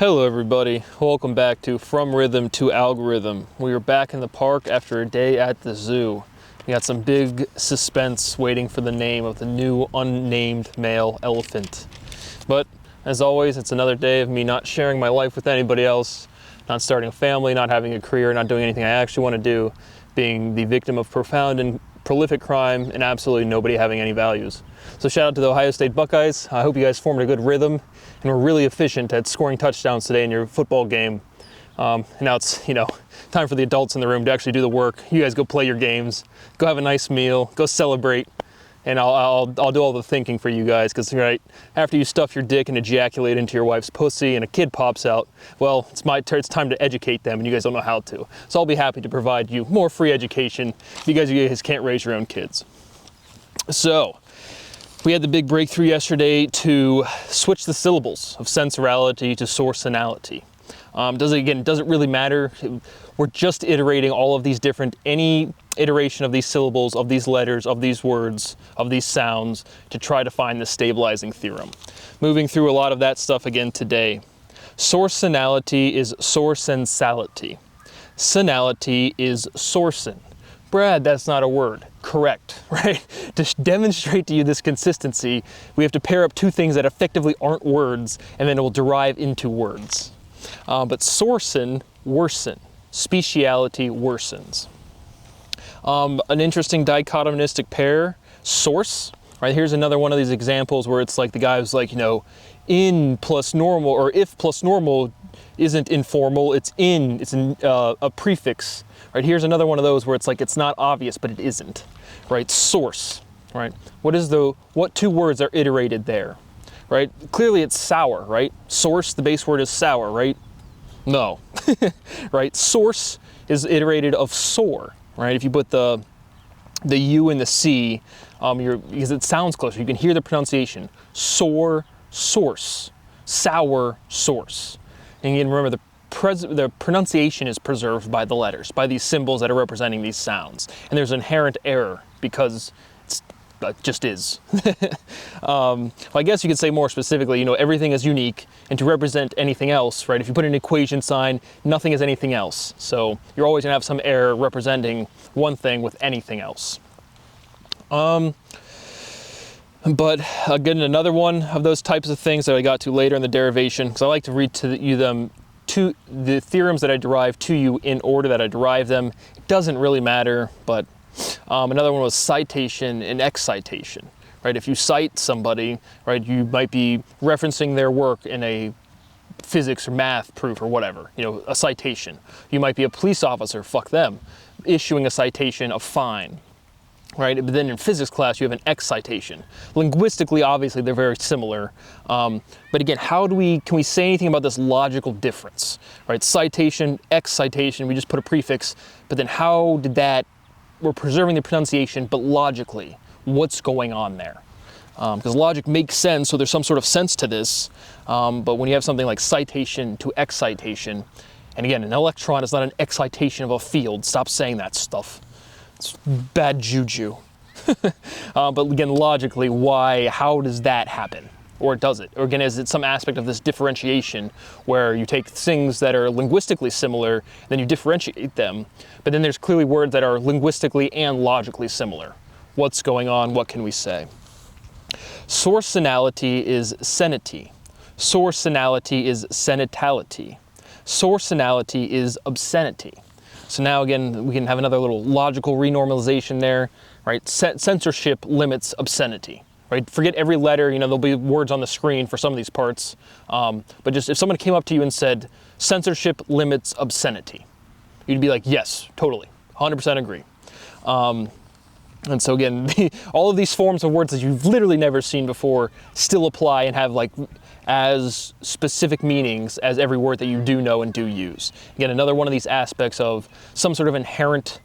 Hello everybody, welcome back to From Rhythm to Algorithm. We are back in the park after a day at the zoo. We got some big suspense waiting for the name of the new unnamed male elephant. But as always, it's another day of me not sharing my life with anybody else, not starting a family, not having a career, not doing anything I actually want to do, being the victim of profound and prolific crime and absolutely nobody having any values. So shout out to the Ohio State Buckeyes. I hope you guys formed a good rhythm and were really efficient at scoring touchdowns today in your football game. And now it's, time for the adults in the room to actually do the work. You guys go play your games, go have a nice meal, go celebrate, and I'll do all the thinking for you guys, because after you stuff your dick and ejaculate into your wife's pussy and a kid pops out, well, it's time to educate them, and you guys don't know how to. So I'll be happy to provide you more free education if you guys can't raise your own kids. So we had the big breakthrough yesterday to switch the syllables of sensorality to sourcinality. Doesn't really matter. We're just iterating all of these any iteration of these syllables, of these letters, of these words, of these sounds to try to find the stabilizing theorem. Moving through a lot of that stuff again today. Sourcinality is sourcensality. Synality is sourcin. Brad, that's not a word. Correct, right? To demonstrate to you this consistency, we have to pair up two things that effectively aren't words, and then it will derive into words. But sourcin, worsen. Speciality worsens. An interesting dichotomistic pair, source, right? Here's another one of these examples where it's like the guy who's like, in plus normal, or if plus normal isn't informal, it's a prefix, right? Here's another one of those where it's like, it's not obvious, but it isn't, right? Source, right? What two words are iterated there, right? Clearly it's sour, right? Source, the base word is sour, right? No, right? Source is iterated of sore, right? If you put the U and the C, because it sounds closer, you can hear the pronunciation. Sore, source, sour, source. And again, remember the pronunciation is preserved by the letters, by these symbols that are representing these sounds. And there's inherent error because it just is. Well, I guess you could say more specifically, everything is unique, and to represent anything else, right? If you put an equation sign, nothing is anything else. So you're always gonna have some error representing one thing with anything else. But again, another one of those types of things that I got to later in the derivation, because I like to read to you the theorems that I derive to you in order that I derive them. It doesn't really matter, but another one was citation and excitation, right? If you cite somebody, right, you might be referencing their work in a physics or math proof or whatever, a citation. You might be a police officer, fuck them, issuing a citation, a fine, right? But then in physics class, you have an excitation. Linguistically, obviously, they're very similar. But again, can we say anything about this logical difference, right? Citation, excitation, we just put a prefix, but then we're preserving the pronunciation, but logically, what's going on there? Because logic makes sense, so there's some sort of sense to this, but when you have something like citation to excitation, and again, an electron is not an excitation of a field, stop saying that stuff. It's bad juju. But again, logically, how does that happen? Or does it? Or again, is it some aspect of this differentiation where you take things that are linguistically similar, then you differentiate them, but then there's clearly words that are linguistically and logically similar. What's going on? What can we say? Sourcinality is senity. Sourcinality is senitality. Sourcinality is obscenity. So now again, we can have another little logical renormalization there, right? Censorship limits obscenity, right? Forget every letter, there'll be words on the screen for some of these parts, but just if someone came up to you and said, censorship limits obscenity, you'd be like, yes, totally, 100% agree. And so again, all of these forms of words that you've literally never seen before still apply and have as specific meanings as every word that you do know and do use. Again, another one of these aspects of some sort of inherent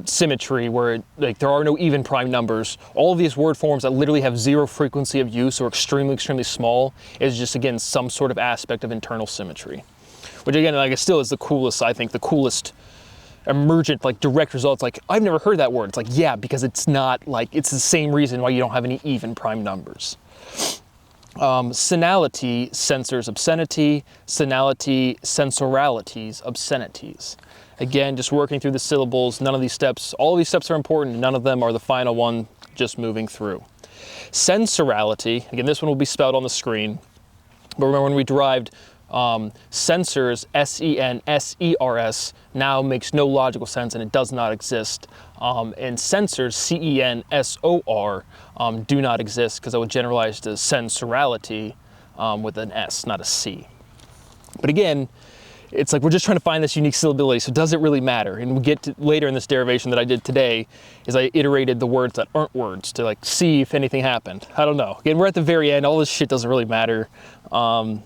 symmetry where there are no even prime numbers. All of these word forms that literally have zero frequency of use or extremely, extremely small is just, again, some sort of aspect of internal symmetry. Which again, still is the coolest, I think, the coolest emergent, direct results. I've never heard that word. It's yeah, because it's not it's the same reason why you don't have any even prime numbers. Senality censors obscenity. Senality sensoralities obscenities. Again, just working through the syllables, none of these steps, all of these steps are important, none of them are the final one, just moving through. Sensorality, again, this one will be spelled on the screen, but remember when we derived censors, S-E-N-S-E-R-S, now makes no logical sense and it does not exist. And censors, C-E-N-S-O-R, do not exist because I would generalize to sensorality with an S, not a C. But again, it's like we're just trying to find this unique syllability, so does it really matter? And we get to later in this derivation that I did today, is I iterated the words that aren't words to like see if anything happened. I don't know. Again, we're at the very end. All this shit doesn't really matter. And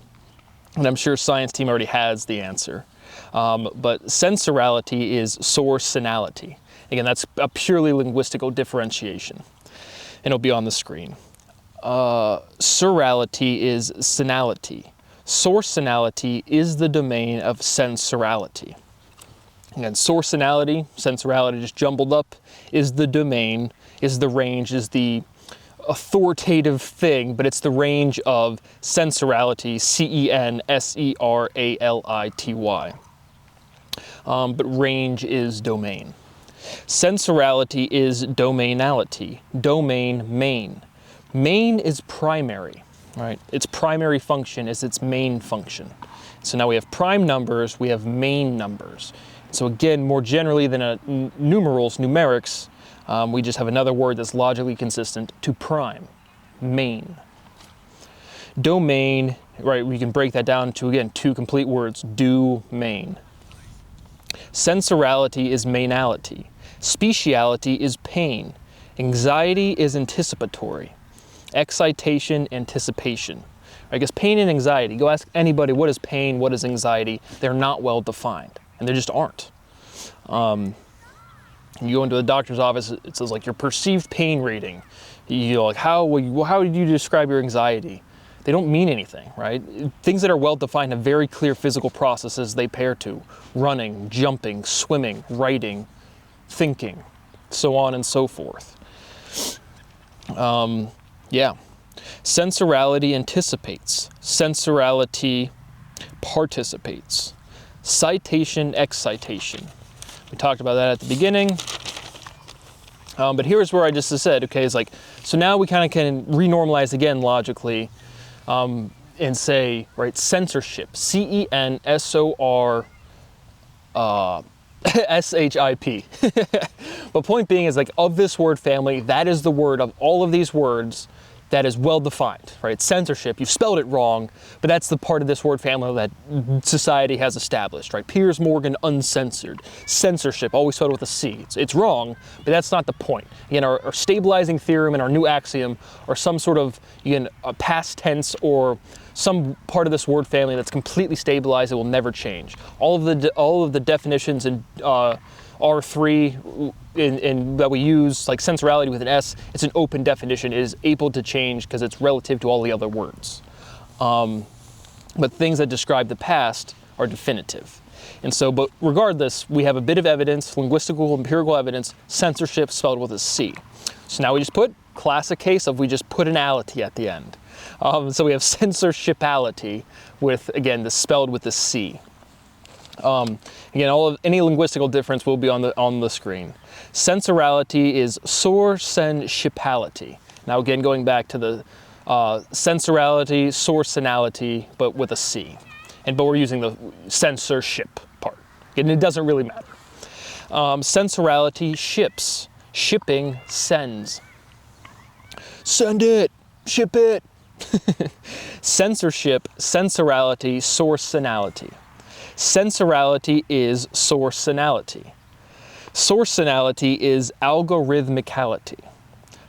I'm sure science team already has the answer. But sensorality is sourcinality. Again, that's a purely linguistical differentiation. And it'll be on the screen. Surality is synality. Sourcinality is the domain of sensorality. Again, sourcinality, sensorality just jumbled up, is the domain, is the range, is the authoritative thing, but it's the range of sensorality, C-E-N-S-E-R-A-L-I-T-Y. But range is domain. Sensorality is domainality, domain main. Main is primary. Right? Its primary function is its main function. So now we have prime numbers, we have main numbers. So again, more generally than numerals, numerics, we just have another word that's logically consistent to prime, main. Domain, right, we can break that down to, again, two complete words, do, main. Sensorality is mainality. Speciality is pain. Anxiety is anticipatory. Excitation, anticipation. I guess pain and anxiety. Go ask anybody, what is pain, what is anxiety? They're not well defined, and they just aren't. You go into the doctor's office, it says like your perceived pain rating. You're like, how did you describe your anxiety? They don't mean anything, right? Things that are well defined have very clear physical processes they pair to. Running, jumping, swimming, writing, thinking, so on and so forth. Yeah. Sensorality anticipates. Sensorality participates. Citation, excitation. We talked about that at the beginning. But here's where I just said, okay, it's like, so now we kind of can renormalize again logically and say, right, censorship. C-E-N-S-O-R S-H-I-P. But point being is like of this word family, that is the word of all of these words that is well defined, right? Censorship, you've spelled it wrong, but that's the part of this word family that society has established, right? Piers Morgan, uncensored. Censorship, always spelled with a C. It's wrong, but that's not the point. Again, our stabilizing theorem and our new axiom are some sort of, again, a past tense or some part of this word family that's completely stabilized, it will never change. All of the definitions in R3 that we use, like sensorality with an S, it's an open definition. It is able to change because it's relative to all the other words. But things that describe the past are definitive. And so, but regardless, we have a bit of evidence, linguistical, empirical evidence, censorship spelled with a C. So now we just put, classic case of we just put an ality at the end. So we have censorshipality with, again, the spelled with the C. Again, any linguistical difference will be on the screen. Sensorality is sourcenshipality. Now again, going back to the sensorality, sourcinality, but with a C. But we're using the censorship part. And it doesn't really matter. Sensorality ships. Shipping sends. Send it. Ship it. Censorship, sensorality, sourcinality. Sensorality is sourcinality. Sourcinality is algorithmicality.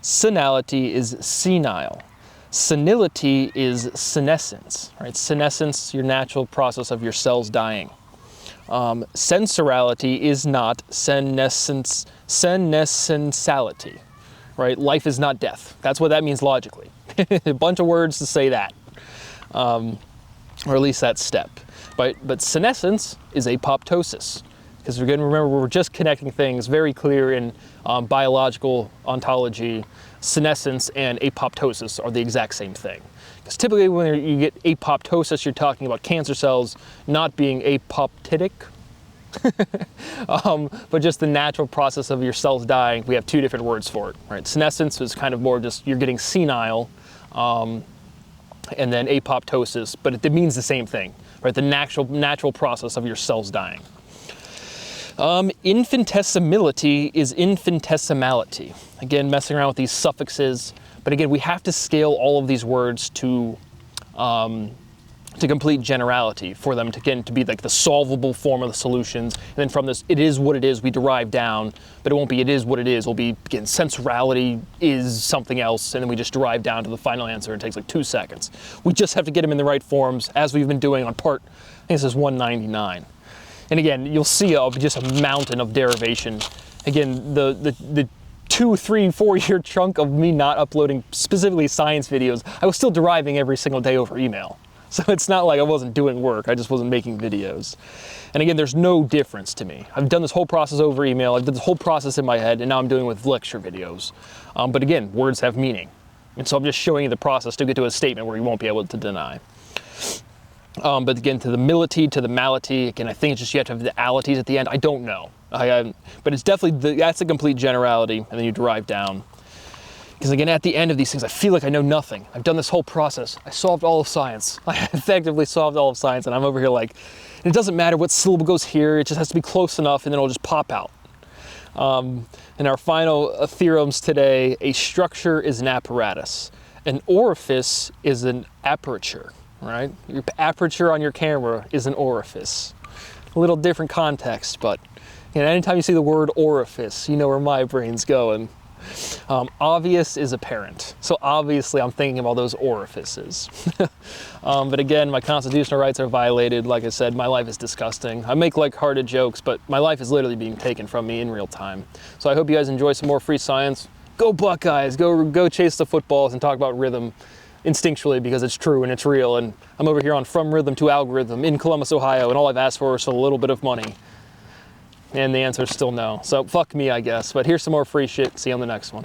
Senality is senile. Senility is senescence. Right? Senescence, your natural process of your cells dying. Sensorality is not senescence, senescensality. Right? Life is not death. That's what that means logically. A bunch of words to say that, or at least that step. But senescence is apoptosis. Because we're going to remember we're just connecting things very clear in biological ontology. Senescence and apoptosis are the exact same thing. Because typically when you get apoptosis, you're talking about cancer cells not being apoptotic, but just the natural process of your cells dying. We have two different words for it, right? Senescence is kind of more just you're getting senile, and then apoptosis, but it means the same thing, right? The natural process of your cells dying. Infinitesimality is infinitesimality. Again, messing around with these suffixes, but again, we have to scale all of these words to complete generality for them to be like the solvable form of the solutions. And then from this, it is what it is, we derive down, but it won't be it is what it is. It'll be, again, sensorality is something else, and then we just derive down to the final answer. It takes like 2 seconds. We just have to get them in the right forms, as we've been doing on part, I think this is 199. And again, you'll see just a mountain of derivation. Again, the 2, 3, 4 year chunk of me not uploading specifically science videos, I was still deriving every single day over email. So it's not like I wasn't doing work, I just wasn't making videos. And again, there's no difference to me. I've done this whole process over email, I've done this whole process in my head, and now I'm doing it with lecture videos. But again, words have meaning. And so I'm just showing you the process to get to a statement where you won't be able to deny. But again, to the mility, to the mality, again, I think it's just you have to have the alities at the end. I don't know. But it's definitely, that's a complete generality, and then you derive down. Because again, at the end of these things, I feel like I know nothing. I've done this whole process. I solved all of science. I effectively solved all of science, and I'm over here like, it doesn't matter what syllable goes here, it just has to be close enough, and then it'll just pop out. In our final theorems today, a structure is an apparatus. An orifice is an aperture. Right? Your aperture on your camera is an orifice. A little different context, but anytime you see the word orifice, you know where my brain's going. Obvious is apparent. So obviously I'm thinking of all those orifices. But again, my constitutional rights are violated. Like I said, my life is disgusting. I make lighthearted jokes, but my life is literally being taken from me in real time. So I hope you guys enjoy some more free science. Go Buckeyes! Go chase the footballs and talk about rhythm instinctually, because it's true and it's real. And I'm over here on From Rhythm to Algorithm in Columbus, Ohio, and all I've asked for is a little bit of money. And the answer is still no. So fuck me, I guess. But here's some more free shit. See you on the next one.